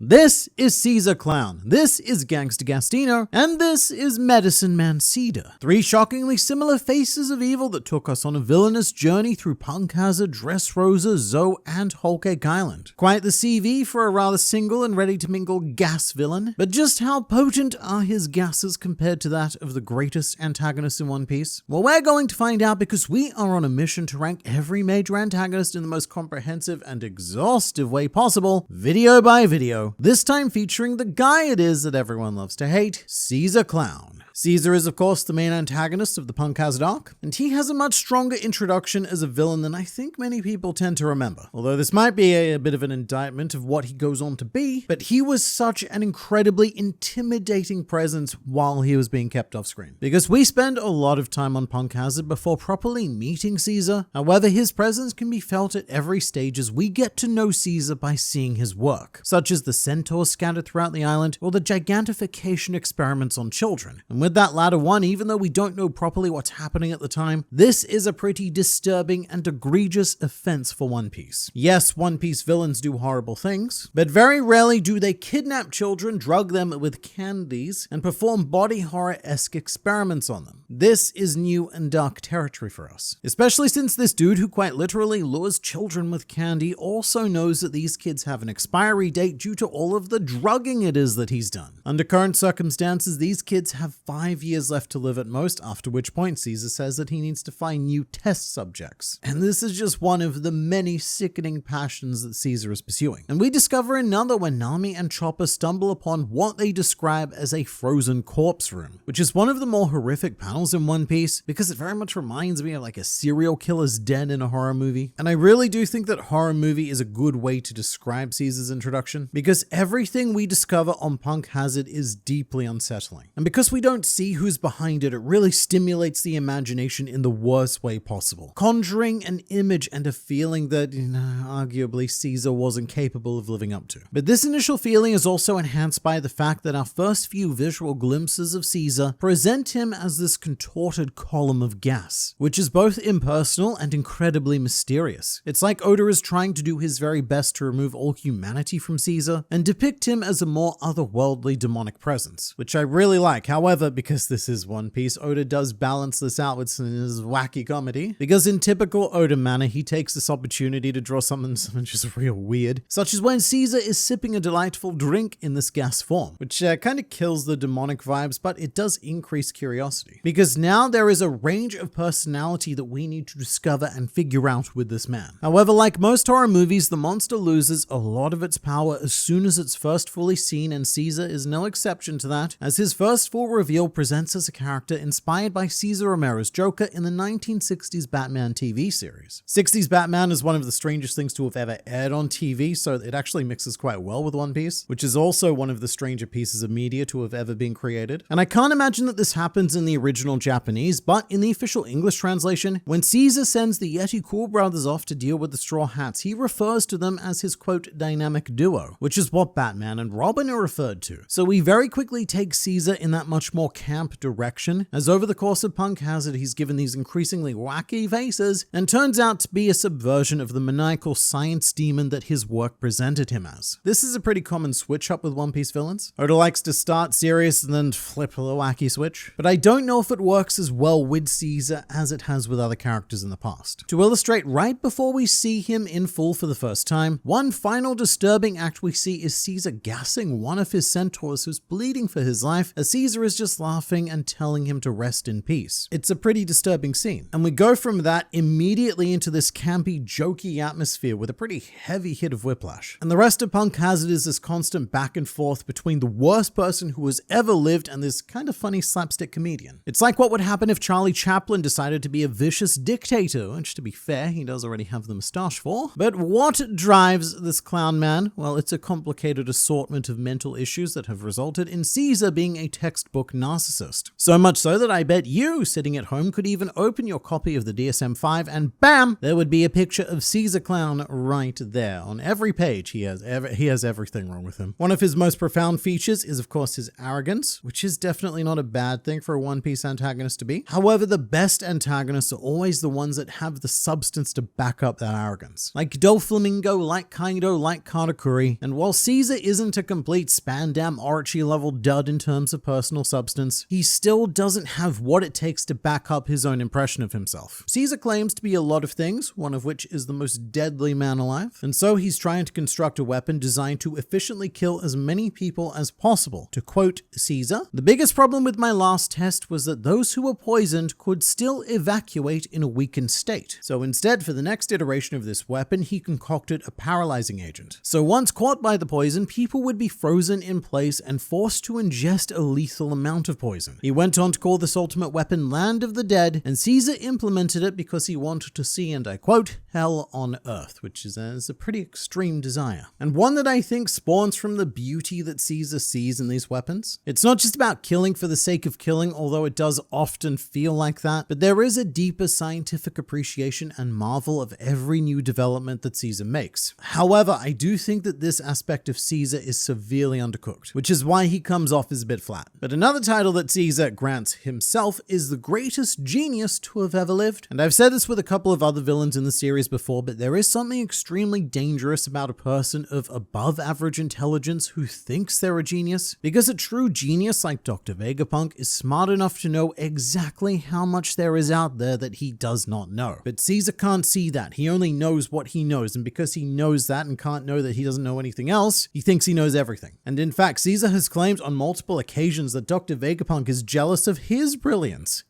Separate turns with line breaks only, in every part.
This is Caesar Clown, this is Gangsta Gastino, and this is Medicine Man Cedar. Three shockingly similar faces of evil that took us on a villainous journey through Punk Hazard, Dressrosa, Zoe, and Whole Cake Island. Quite the CV for a rather single and ready-to-mingle gas villain, but just how potent are his gases compared to that of the greatest antagonist in One Piece? Well, we're going to find out because we are on a mission to rank every major antagonist in the most comprehensive and exhaustive way possible, video by video. This time featuring the guy it is that everyone loves to hate, Caesar Clown. Caesar is of course the main antagonist of the Punk Hazard arc, and he has a much stronger introduction as a villain than I think many people tend to remember. Although this might be a bit of an indictment of what he goes on to be, but he was such an incredibly intimidating presence while he was being kept off screen. Because we spend a lot of time on Punk Hazard before properly meeting Caesar, however his presence can be felt at every stage as we get to know Caesar by seeing his work, such as the centaurs scattered throughout the island or the gigantification experiments on children. And with that latter one, even though we don't know properly what's happening at the time, this is a pretty disturbing and egregious offense for One Piece. Yes, One Piece villains do horrible things, but very rarely do they kidnap children, drug them with candies, and perform body horror-esque experiments on them. This is new and dark territory for us, especially since this dude who quite literally lures children with candy also knows that these kids have an expiry date due to all of the drugging it is that he's done. Under current circumstances, these kids have 5 years left to live at most, after which point Caesar says that he needs to find new test subjects. And this is just one of the many sickening passions that Caesar is pursuing. And we discover another when Nami and Chopper stumble upon what they describe as a frozen corpse room, which is one of the more horrific panels in One Piece because it very much reminds me of like a serial killer's den in a horror movie. And I really do think that horror movie is a good way to describe Caesar's introduction because everything we discover on Punk Hazard is deeply unsettling. And because we don't see who's behind it, it really stimulates the imagination in the worst way possible, conjuring an image and a feeling that, arguably Caesar wasn't capable of living up to. But this initial feeling is also enhanced by the fact that our first few visual glimpses of Caesar present him as this contorted column of gas, which is both impersonal and incredibly mysterious. It's like Oda is trying to do his very best to remove all humanity from Caesar and depict him as a more otherworldly demonic presence, which I really like. However, because this is One Piece, Oda does balance this out with his wacky comedy, because in typical Oda manner, he takes this opportunity to draw something just real weird, such as when Caesar is sipping a delightful drink in this gas form, which kind of kills the demonic vibes, but it does increase curiosity, because now there is a range of personality that we need to discover and figure out with this man. However, like most horror movies, the monster loses a lot of its power as soon as it's first fully seen, and Caesar is no exception to that, as his first full reveal presents as a character inspired by Cesar Romero's Joker in the 1960s Batman TV series. 60s Batman is one of the strangest things to have ever aired on TV, so it actually mixes quite well with One Piece, which is also one of the stranger pieces of media to have ever been created. And I can't imagine that this happens in the original Japanese, but in the official English translation, when Caesar sends the Yeti Cool brothers off to deal with the Straw Hats, he refers to them as his quote dynamic duo, which is what Batman and Robin are referred to. So we very quickly take Caesar in that much more camp direction, as over the course of Punk Hazard he's given these increasingly wacky faces and turns out to be a subversion of the maniacal science demon that his work presented him as. This is a pretty common switch up with One Piece villains. Oda likes to start serious and then flip a wacky switch, but I don't know if it works as well with Caesar as it has with other characters in the past. To illustrate, right before we see him in full for the first time, one final disturbing act we see is Caesar gassing one of his centaurs who's bleeding for his life as Caesar is just laughing and telling him to rest in peace. It's a pretty disturbing scene. And we go from that immediately into this campy, jokey atmosphere with a pretty heavy hit of whiplash. And the rest of Punk Hazard is this constant back and forth between the worst person who has ever lived and this kind of funny slapstick comedian. It's like what would happen if Charlie Chaplin decided to be a vicious dictator, which to be fair, he does already have the moustache for. But what drives this clown man? Well, it's a complicated assortment of mental issues that have resulted in Caesar being a textbook Nazi narcissist. So much so that I bet you, sitting at home, could even open your copy of the DSM-5 and bam, there would be a picture of Caesar Clown right there. On every page, he has everything wrong with him. One of his most profound features is, of course, his arrogance, which is definitely not a bad thing for a One Piece antagonist to be. However, the best antagonists are always the ones that have the substance to back up that arrogance. Like Doflamingo, like Kaido, like Katakuri. And while Caesar isn't a complete Spandam Archie level dud in terms of personal substance, he still doesn't have what it takes to back up his own impression of himself. Caesar claims to be a lot of things, one of which is the most deadly man alive. And so he's trying to construct a weapon designed to efficiently kill as many people as possible. To quote Caesar, "The biggest problem with my last test was that those who were poisoned could still evacuate in a weakened state. So instead, for the next iteration of this weapon, he concocted a paralyzing agent. So once caught by the poison, people would be frozen in place and forced to ingest a lethal amount of poison. He went on to call this ultimate weapon Land of the Dead, and Caesar implemented it because he wanted to see, and I quote, hell on earth," which is a pretty extreme desire. And one that I think spawns from the beauty that Caesar sees in these weapons. It's not just about killing for the sake of killing, although it does often feel like that, but there is a deeper scientific appreciation and marvel of every new development that Caesar makes. However, I do think that this aspect of Caesar is severely undercooked, which is why he comes off as a bit flat. But another title that Caesar grants himself is the greatest genius to have ever lived. And I've said this with a couple of other villains in the series before, but there is something extremely dangerous about a person of above average intelligence who thinks they're a genius, because a true genius like Dr. Vegapunk is smart enough to know exactly how much there is out there that he does not know. But Caesar can't see that. He only knows what he knows, and because he knows that and can't know that he doesn't know anything else, he thinks he knows everything. And in fact, Caesar has claimed on multiple occasions that Dr. Vegapunk is jealous of his brilliance.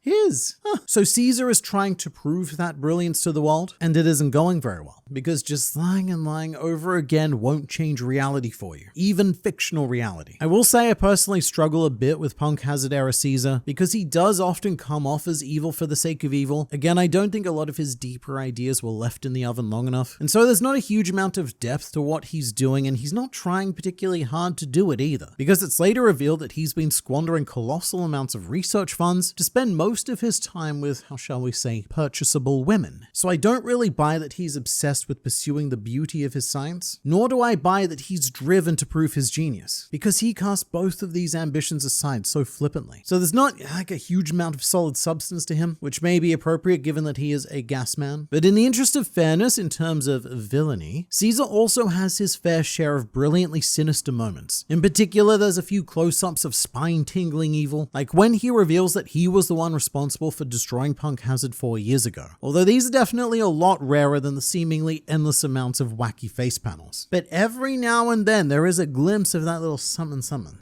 So Caesar is trying to prove that brilliance to the world, and it isn't going very well, because just lying and lying over again won't change reality for you, even fictional reality. I will say I personally struggle a bit with Punk Hazard era Caesar, because he does often come off as evil for the sake of evil. Again, I don't think a lot of his deeper ideas were left in the oven long enough, and so there's not a huge amount of depth to what he's doing, and he's not trying particularly hard to do it either, because it's later revealed that he's been squandering colossal amounts of research funds to spend most of his time with, how shall we say, purchasable women. So I don't really buy that he's obsessed with pursuing the beauty of his science, nor do I buy that he's driven to prove his genius, because he casts both of these ambitions aside so flippantly. So there's not like a huge amount of solid substance to him, which may be appropriate given that he is a gas man. But in the interest of fairness in terms of villainy, Caesar also has his fair share of brilliantly sinister moments. In particular, there's a few close-ups of spine-tingling evil, like when he reveals that he was the one responsible for destroying Punk Hazard 4 years ago. Although these are definitely a lot rarer than the seemingly endless amounts of wacky face panels. But every now and then there is a glimpse of that little something.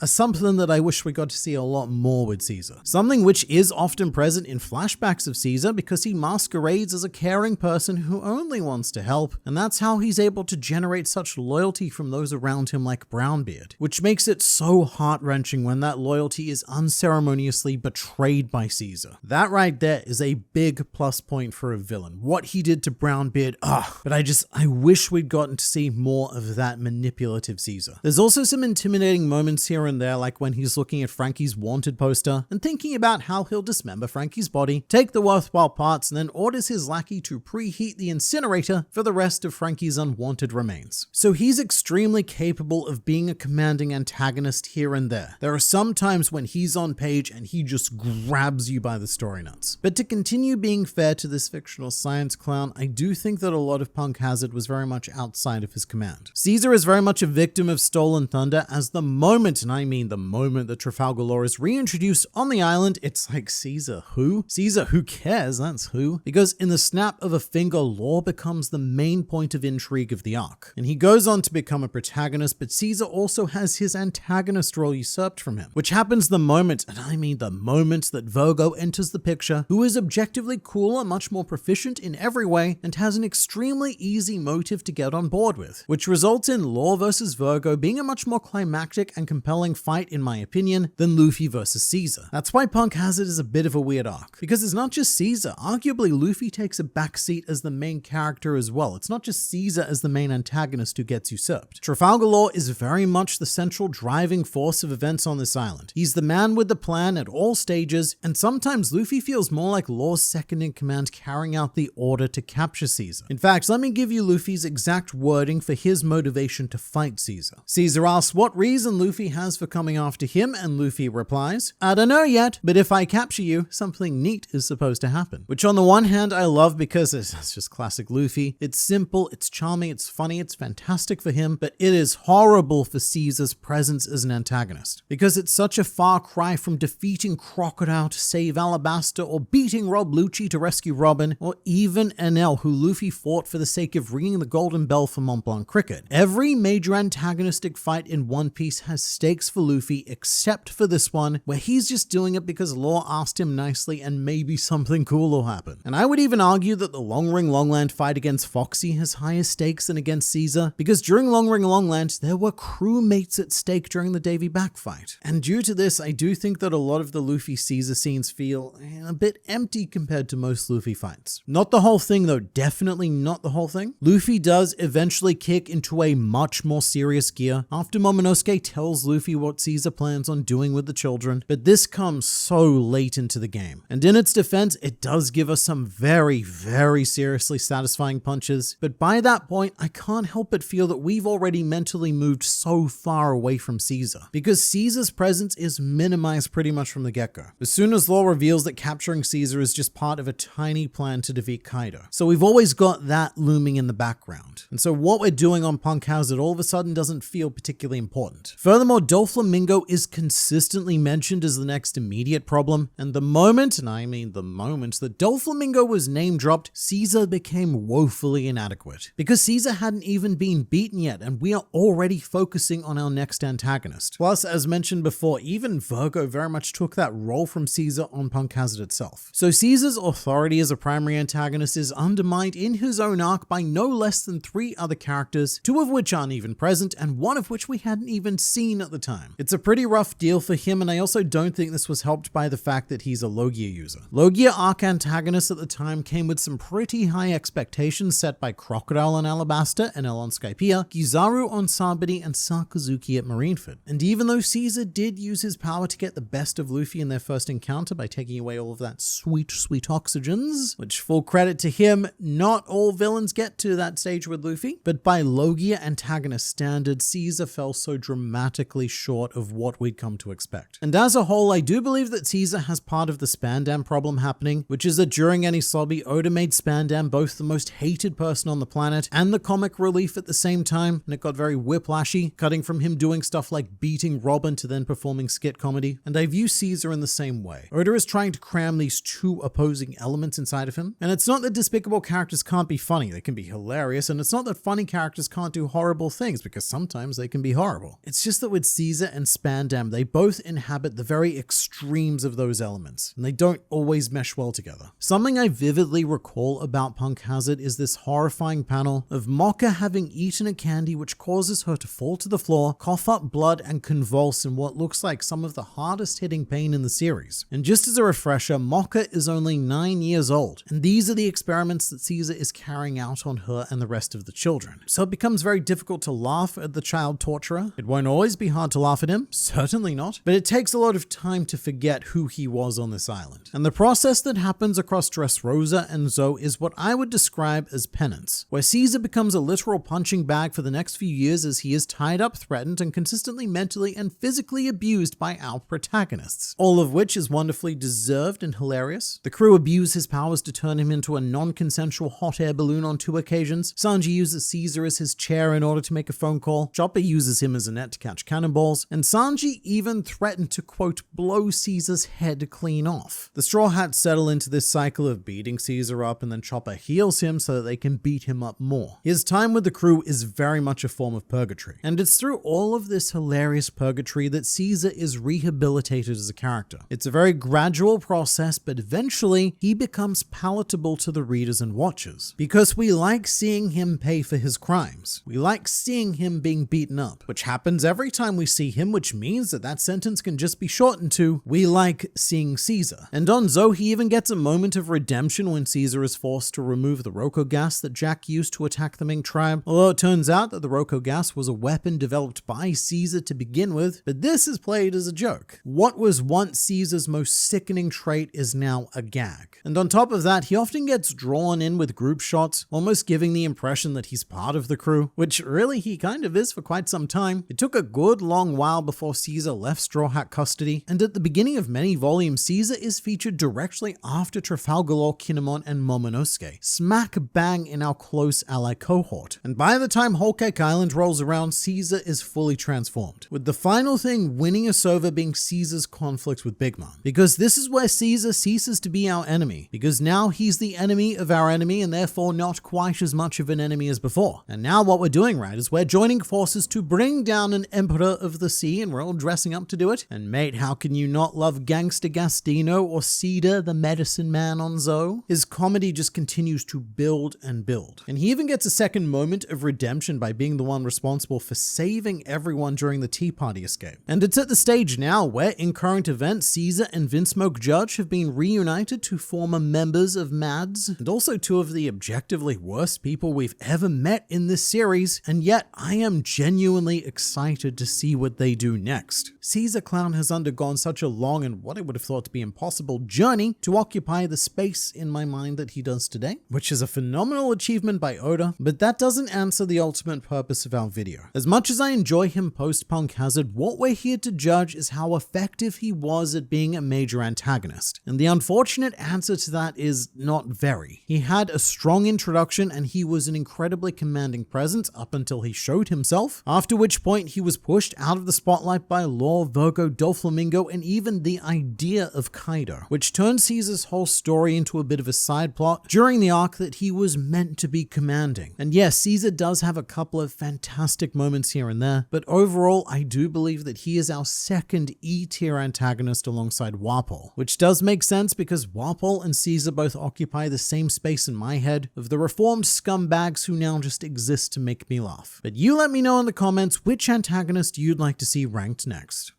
A something that I wish we got to see a lot more with Caesar. Something which is often present in flashbacks of Caesar because he masquerades as a caring person who only wants to help, and that's how he's able to generate such loyalty from those around him like Brownbeard, which makes it so heart-wrenching when that loyalty is unceremoniously betrayed by Caesar. That right there is a big plus point for a villain. What he did to Brownbeard, but I wish we'd gotten to see more of that manipulative Caesar. There's also some intimidating moments here and there, like when he's looking at Frankie's wanted poster and thinking about how he'll dismember Frankie's body, take the worthwhile parts, and then orders his lackey to preheat the incinerator for the rest of Frankie's unwanted remains. So he's extremely capable of being a commanding antagonist here and there. There are some times when he's on page and he just grabs you by the story nuts. But to continue being fair to this fictional science clown, I do think that a lot of Punk Hazard was very much outside of his command. Caesar is very much a victim of stolen thunder, as the moment, and I mean the moment, that Trafalgar Law is reintroduced on the island, it's like, Caesar who? Caesar who cares, that's who. Because in the snap of a finger, Law becomes the main point of intrigue of the arc. And he goes on to become a protagonist, but Caesar also has his antagonist role usurped from him, which happens the moment, and I mean the moment, that Virgo enters the picture, who is objectively cooler, much more proficient in every way, and has an extremely easy motive to get on board with, which results in Law versus Virgo being a much more climactic and compelling fight, in my opinion, than Luffy versus Caesar. That's why Punk Hazard is a bit of a weird arc, because it's not just Caesar. Arguably, Luffy takes a backseat as the main character as well. It's not just Caesar as the main antagonist who gets usurped. Trafalgar Law is very much the central driving force of events on this island. He's the man with the plan at all stages, and sometimes Luffy feels more like Law's second in command carrying out the order to capture Caesar. In fact, let me give you Luffy's exact wording for his motivation to fight Caesar. Caesar asks what reason Luffy has for coming after him, and Luffy replies, "I don't know yet, but if I capture you, something neat is supposed to happen." Which on the one hand I love because it's just classic Luffy. It's simple, it's charming, it's funny, it's fantastic for him, but it is horrible for Caesar's presence as an antagonist. Because it's such a far cry from defeating Crocodile to save Alabasta, or beating Rob Lucci to rescue Robin, or even Enel, who Luffy fought for the sake of ringing the golden bell for Mont Blanc cricket. Every major antagonistic fight in One Piece has stakes for Luffy, except for this one, where he's just doing it because Law asked him nicely and maybe something cool will happen. And I would even argue that the Long Ring Longland fight against Foxy has higher stakes than against Caesar, because during Long Ring Longland, there were crewmates at stake during the Davy Back fight. And due to this, I do think that a lot of the Luffy Caesar scenes feel a bit empty compared to most Luffy fights. Not the whole thing though, definitely not the whole thing. Luffy does eventually kick into a much more serious gear after Momonosuke tells Luffy what Caesar plans on doing with the children, but this comes so late into the game. And in its defense, it does give us some very, very seriously satisfying punches, but by that point, I can't help but feel that we've already mentally moved so far away from Caesar, because Caesar's presence is minimized pretty much from the get-go. As soon as Law reveals that capturing Caesar is just part of a tiny plan to defeat Kaido. So we've always got that looming in the background. And so what we're doing on Punk Hazard all of a sudden doesn't feel particularly important. Furthermore, Doflamingo is consistently mentioned as the next immediate problem, and the moment, and I mean the moment, that Doflamingo was name dropped, Caesar became woefully inadequate. Because Caesar hadn't even been beaten yet, and we are already focusing on our next antagonist. Plus, as mentioned before, even Virgo very much took that role from Caesar on Punk Hazard itself. So Caesar's authority as a primary antagonist is undermined in his own arc by no less than 3 other characters, 2 of which aren't even present, and 1 of which we hadn't even seen at the time. It's a pretty rough deal for him, and I also don't think this was helped by the fact that he's a Logia user. Logia arc antagonists at the time came with some pretty high expectations set by Crocodile on Alabasta, Enel on Skypiea, Kizaru on Sabini, and Sakazuki at Marineford. And even though Caesar did use his power to get the best of Luffy in their first encounter by taking away all of that sweet, sweet oxygens, which full credit to him, not all villains get to that stage with Luffy, but by Logia antagonist standards, Caesar fell so dramatically short of what we'd come to expect. And as a whole, I do believe that Caesar has part of the Spandam problem happening, which is that during Enisobi, Oda made Spandam both the most hated person on the planet and the comic relief at the same time, and it got very whiplashy, cutting from him doing stuff like beating Robin to then performing skit comedy. And I view Caesar in the same way. Oda is trying to cram these 2 opposing elements inside of him, and it's not that despicable characters can't be funny, they can be hilarious, and it's not that funny characters can't do horrible things, because sometimes they can be horrible. It's just that with Caesar and Spandam, they both inhabit the very extremes of those elements, and they don't always mesh well together. Something I vividly recall about Punk Hazard is this horrifying panel of Mokka having eaten a candy which causes her to fall to the floor, cough up blood, and convulse in what looks like some of the hardest hitting pain in the series. And just as a refresher, Mokka is only 9 years old, and these are the experiments that Caesar is carrying out on her and the rest of the children. So it becomes very difficult to laugh at the child torturer. It won't always be hard to laugh at him, certainly not, but it takes a lot of time to forget who he was on this island. And the process that happens across Dressrosa and Zou is what I would describe as penance, where Caesar becomes a literal punching bag for the next few years as he is tied up, threatened, and consistently mentally and physically abused by our protagonists, all of which is wonderfully deserved and hilarious. The crew abuse his powers to turn him into a non-consensual hot air balloon on 2 occasions. Sanji uses Caesar as his chair in order to make a phone call. Chopper uses him as a net to catch cannonballs, and Sanji even threatened to, quote, blow Caesar's head clean off. The Straw Hats settle into this cycle of beating Caesar up, and then Chopper heals him so that they can beat him up more. His time with the crew is very much a form of purgatory, and it's through all of this hilarious purgatory that Caesar is rehabilitated as a character. It's a very gradual process, but eventually he becomes palatable to the readers and watchers, because we like seeing him pay for his crimes. We like seeing him being beaten up, which happens every time we see him, which means that that sentence can just be shortened to, we like seeing Caesar. And on Zou, he even gets a moment of redemption when Caesar is forced to remove the Roko gas that Jack used to attack the Ming tribe, although it turns out that the Roko gas was a weapon developed developed by Caesar to begin with, but this is played as a joke. What was once Caesar's most sickening trait is now a gag. And on top of that, he often gets drawn in with group shots, almost giving the impression that he's part of the crew, which really he kind of is for quite some time. It took a good long while before Caesar left Straw Hat custody, and at the beginning of many volumes, Caesar is featured directly after Trafalgar Law, Kinemon, and Momonosuke, smack bang in our close ally cohort. And by the time Whole Cake Island rolls around, Caesar is fully transformed, with the final thing winning us over being Caesar's conflict with Big Mom. Because this is where Caesar ceases to be our enemy, because now he's the enemy of our enemy and therefore not quite as much of an enemy as before. And now what we're doing, right, is we're joining forces to bring down an Emperor of the Sea, and we're all dressing up to do it. And mate, how can you not love Gangsta Gastino or Cedar the Medicine Man on Zoe? His comedy just continues to build and build. And he even gets a second moment of redemption by being the one responsible for saving everyone during the Tea Party escape. And it's at the stage now where, in current events, Caesar and Vince Smoke Judge have been reunited to former members of MADS, and also two of the objectively worst people we've ever met in this series, and yet I am genuinely excited to see what they do next. Caesar Clown has undergone such a long and what I would have thought to be impossible journey to occupy the space in my mind that he does today, which is a phenomenal achievement by Oda, but that doesn't answer the ultimate purpose of our video. As much as I enjoy him post-Punk Hazard, what we're here to judge is how effective he was at being a major antagonist. And the unfortunate answer to that is not very. He had a strong introduction and he was an incredibly commanding presence up until he showed himself, after which point he was pushed out of the spotlight by Law, Virgo, Doflamingo, and even the idea of Kaido, which turned Caesar's whole story into a bit of a side plot during the arc that he was meant to be commanding. And yes, Caesar does have a couple of fantastic moments here and there, but overall I do believe that he is our second E-tier antagonist alongside Wapol, which does make sense because Wapol and Caesar both occupy the same space in my head of the reformed scumbags who now just exist to make me laugh. But you let me know in the comments which antagonist you'd like to see ranked next.